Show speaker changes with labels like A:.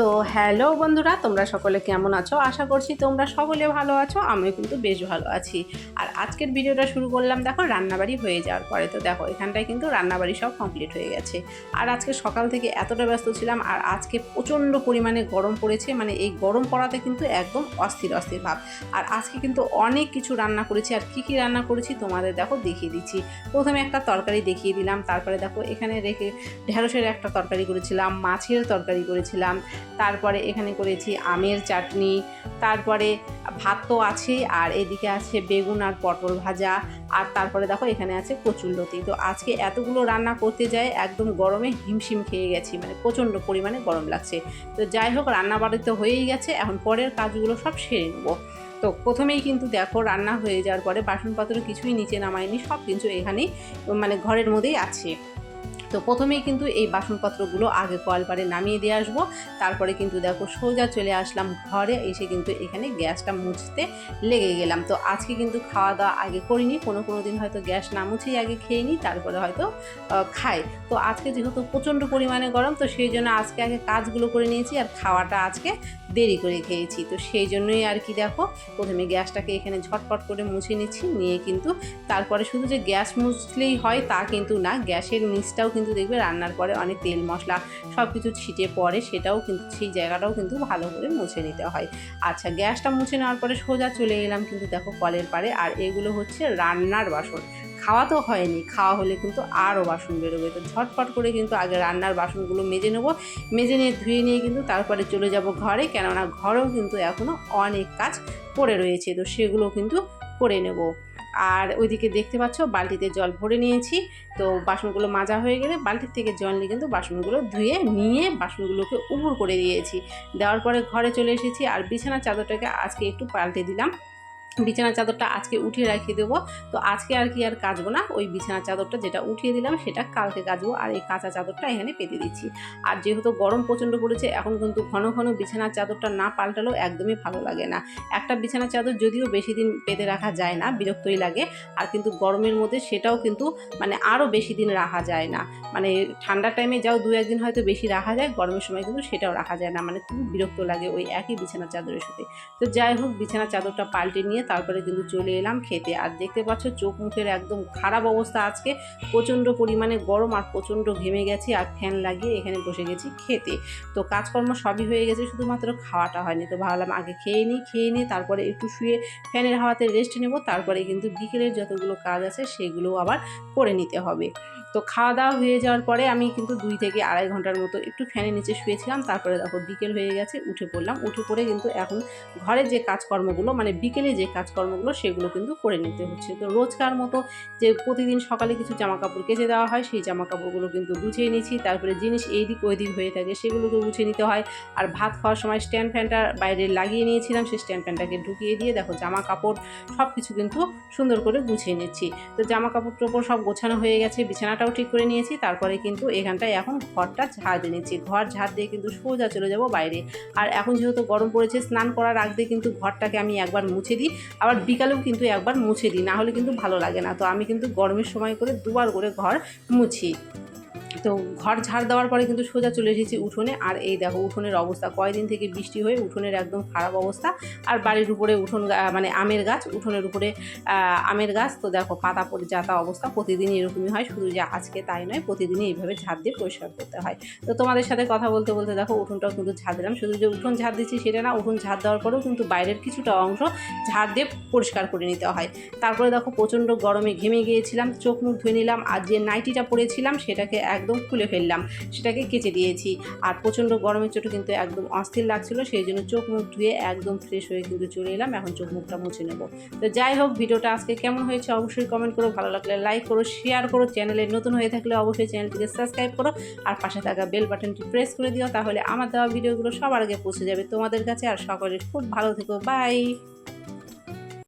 A: তো হ্যালো বন্ধুরা, তোমরা সকলে কেমন আছো? আশা করছি তোমরা সকলে ভালো আছো। আমিও কিন্তু বেশ ভালো আছি। আর আজকের ভিডিওটা শুরু করলাম দেখো রান্নাবাড়ি হয়ে যাওয়ার পরে। তো দেখো এখানটায় কিন্তু রান্নাবাড়ি সব কমপ্লিট হয়ে গেছে। আর আজকে সকাল থেকে এতটা ব্যস্ত ছিলাম, আর আজকে প্রচণ্ড পরিমাণে গরম পড়েছে। মানে এই গরম পড়াতে কিন্তু একদম অস্থির অস্থির ভাব। আর আজকে কিন্তু অনেক কিছু রান্না করেছি। আর কী কী রান্না করেছি তোমাদের দেখো দেখিয়ে দিচ্ছি। প্রথমে একটা তরকারি দেখিয়ে দিলাম, তারপরে দেখো এখানে রেখে ঢেঁড়সের একটা তরকারি করেছিলাম, মাছের তরকারি করেছিলাম, তারপরে এখানে করেছি আমের চাটনি, তারপরে ভাত তো আছেই, আর এদিকে আছে বেগুন আর পটল ভাজা, আর তারপরে দেখো এখানে আছে কচুরলতি। তো আজকে এতগুলো রান্না করতে যাই একদম গরমে হিমশিম খেয়ে গেছি, মানে প্রচণ্ড পরিমাণে গরম লাগছে। তো যাই হোক, রান্না বাড়ি তো হয়েই গেছে, এখন পরের কাজগুলো সব সেরে নেবো। তো প্রথমেই কিন্তু দেখো রান্না হয়ে যাওয়ার পরে বাসনপত্র কিছুই নিচে নামায়নি, সব কিছু এখানেই মানে ঘরের মধ্যেই আছে। তো প্রথমেই কিন্তু এই বাসনপত্রগুলো আগে কলপারে নামিয়ে দিয়ে আসবো। তারপরে কিন্তু দেখো সোজা চলে আসলাম ঘরে, এসে কিন্তু এখানে গ্যাসটা মুছতে লেগে গেলাম। তো আজকে কিন্তু খাওয়া দাওয়া আগে করিনি, কোনো দিন হয়তো গ্যাস না মুছেই আগে খেয়ে নিই, তারপরে হয়তো খাই। তো আজকে যেহেতু প্রচণ্ড পরিমাণে গরম, তো সেই জন্য আজকে আগে কাজগুলো করে নিয়েছি, আর খাওয়াটা আজকে দেরি করে খেয়েছি। তো সেই জন্যই আর কি দেখো প্রথমে গ্যাসটাকে এখানে ঝটপট করে মুছে নিচ্ছি, নিয়ে কিন্তু তারপরে শুধু যে গ্যাস মুছলেই হয় তা কিন্তু না, গ্যাসের নিচটাও কিন্তু দেখবে রান্নার পরে অনেক তেল মশলা সব কিছু ছিটে পড়ে, সেটাও কিন্তু সেই জায়গাটাও কিন্তু ভালো করে মুছে নিতে হয়। আচ্ছা, গ্যাসটা মুছে নেওয়ার পরে সোজা চলে এলাম কিন্তু দেখো কলের পাড়ে। আর এগুলো হচ্ছে রান্নার বাসন, খাওয়া তো হয়নি, খাওয়া হলে কিন্তু আরও বাসন বেরোবে। তো ঝটপট করে কিন্তু আগে রান্নার বাসনগুলো মেজে নেবো, মেজে নিয়ে ধুয়ে নিয়ে কিন্তু তারপরে চলে যাব ঘরে, কেননা ঘরেও কিন্তু এখনও অনেক কাজ পড়ে রয়েছে, তো সেগুলো কিন্তু করে নেব। আর ওইদিকে দেখতে পাচ্ছ বালতিতে জল ভরে নিয়েছি। তো বাসনগুলো মাজা হয়ে গেলে বালতির থেকে জল নিয়ে কিন্তু বাসনগুলো ধুয়ে নিয়ে বাসনগুলোকে উপুর করে দিয়েছি। দেওয়ার পরে ঘরে চলে এসেছি, আর বিছানার চাদরটাকে আজকে একটু পাল্টে দিলাম। বিছানার চাদরটা আজকে উঠিয়ে রাখিয়ে দেবো। তো আজকে আর কি আর কাচবো না, ওই বিছানার চাদরটা যেটা উঠিয়ে দিলাম সেটা কালকে কাচবো, আর এই কাঁচা চাদরটা এখানে পেতে দিচ্ছি। আর যেহেতু গরম প্রচণ্ড পড়েছে, এখন কিন্তু ঘন ঘন বিছানার চাদরটা না পাল্টালেও একদমই ভালো লাগে না। একটা বিছানার চাদর যদিও বেশি দিন পেতে রাখা যায় না, বিরক্তই লাগে। আর কিন্তু গরমের মধ্যে সেটাও কিন্তু মানে আরও বেশি দিন রাখা যায় না। মানে ঠান্ডার টাইমে যাও দু একদিন হয়তো বেশি রাখা যায়, গরমের সময় কিন্তু সেটাও রাখা যায় না, মানে খুব বিরক্ত লাগে ওই একই বিছানার চাদরের সাথে। তো যাই হোক, বিছানার চাদরটা পাল্টে নিয়ে তারপরে কিন্তু চলে এলাম খেতে। আর দেখতে পাচ্ছ চোখ মুখের একদম খারাপ অবস্থা, আজকে প্রচণ্ড পরিমাণে গরম, আর প্রচণ্ড ঘেমে গেছি, আর ফ্যান লাগিয়ে এখানে বসে গেছি খেতে। তো কাজকর্ম সবই হয়ে গেছে, শুধুমাত্র খাওয়াটা হয়নি। তো ভাবলাম আগে খেয়ে নিই, তারপরে একটু শুয়ে ফ্যানের হাওয়াতে রেস্ট নেব, তারপরে কিন্তু বিকেলের যতগুলো কাজ আছে সেগুলোও আবার করে নিতে হবে। তো খাওয়া দাওয়া হয়ে যাওয়ার পরে আমি কিন্তু 2 থেকে আড়াই ঘন্টার মতো একটু ফ্যানের নিচে শুয়েছিলাম। তারপরে দেখো বিকেল হয়ে গেছে, উঠে পড়লাম। উঠে পড়ে কিন্তু এখন ঘরের যে কাজকর্মগুলো মানে বিকেলে যে কাজকর্মগুলো সেগুলো কিন্তু করে নিতে হচ্ছে। তো রোজকার মতো যে প্রতিদিন সকালে কিছু জামাকাপড় কেচে দেওয়া হয়, সেই জামাকাপড়গুলো কিন্তু গুছিয়ে নিচ্ছি। তারপরে জিনিস এইদিক ওইদিক হয়ে থাকে সেগুলোকে গুছিয়ে নিতে হয়। আর ভাত খাওয়ার সময় স্ট্যান্ড ফ্যানটা বাইরে লাগিয়ে নিয়েছিলাম, সেই স্ট্যান্ড ফ্যানটাকে ঢুকিয়ে দিয়ে দেখো জামা কাপড় সব কিছু কিন্তু সুন্দর করে গুছিয়ে নিচ্ছি। তো জামা কাপড় টাপড় সব গোছানো হয়ে গেছে, বিছানাটাও ঠিক করে নিয়েছি। তারপরে কিন্তু এখানটায় এখন ঘরটা ঝাড় দিয়ে নিচ্ছি। ঘর ঝাড় দিয়ে কিন্তু সোজা চলে যাব বাইরে। আর এখন যেহেতু গরম পড়েছে, স্নান করার আগে কিন্তু ঘরটাকে আমি একবার মুছে দিই, আবার বিকালেও কিন্তু একবার মুছে দিই, না হলে কিন্তু ভালো লাগে না। তো আমি কিন্তু গরমের সময় করে দুবার করে ঘর মুছি। তো ঘর ঝাড় দেওয়ার পরে কিন্তু সোজা চলে এসেছি উঠোনে। আর এই দেখো উঠোনের অবস্থা, কয়েকদিন থেকে বৃষ্টি হয়ে উঠোনের একদম খারাপ অবস্থা। আর বাড়ির উপরে উঠোন মানে আমের গাছ, উঠোনের উপরে আমের গাছ। তো দেখো পাতা পড়ে যাতা অবস্থা, প্রতিদিনই এরকমই হয়, শুধু যে আজকে তাই নয়, প্রতিদিনই এইভাবে ঝাড় দিয়ে পরিষ্কার করতে হয়। তো তোমাদের সাথে কথা বলতে বলতে দেখো উঠোনটাও কিন্তু ঝাড় দিলাম। শুধু যে উঠোন ঝাড় দিচ্ছি সেটা না, উঠোন ঝাড় দেওয়ার পরেও কিন্তু বাইরের কিছুটা অংশ ঝাড় দিয়ে পরিষ্কার করে নিতে হয়। তারপরে দেখো প্রচণ্ড গরমে ঘেমে গিয়েছিলাম, চোখ মুখ ধুয়ে নিলাম। আর যে নাইটিটা পরেছিলাম সেটাকে একদম খুলে ফেললাম, সেটাকে কেচে দিয়েছি। আর প্রচণ্ড গরমের চোটে কিন্তু একদম অস্থির লাগছিল, সেই জন্য চোখ মুখ ধুয়ে একদম ফ্রেশ হয়ে কিন্তু চলে এলাম। এখন চোখ মুখটা মুছে নেব। তো যাই হোক, ভিডিওটা আজকে কেমন হয়েছে অবশ্যই কমেন্ট করো, ভালো লাগলে লাইক করো, শেয়ার করো, চ্যানেলে নতুন হয়ে থাকলে অবশ্যই চ্যানেলটিকে সাবস্ক্রাইব করো, আর পাশে থাকা বেল বাটনটি প্রেস করে দিও, তাহলে আমার দেওয়া ভিডিওগুলো সবার আগে পৌঁছে যাবে তোমাদের কাছে। আর সকলে খুব ভালো থেকো, বাই।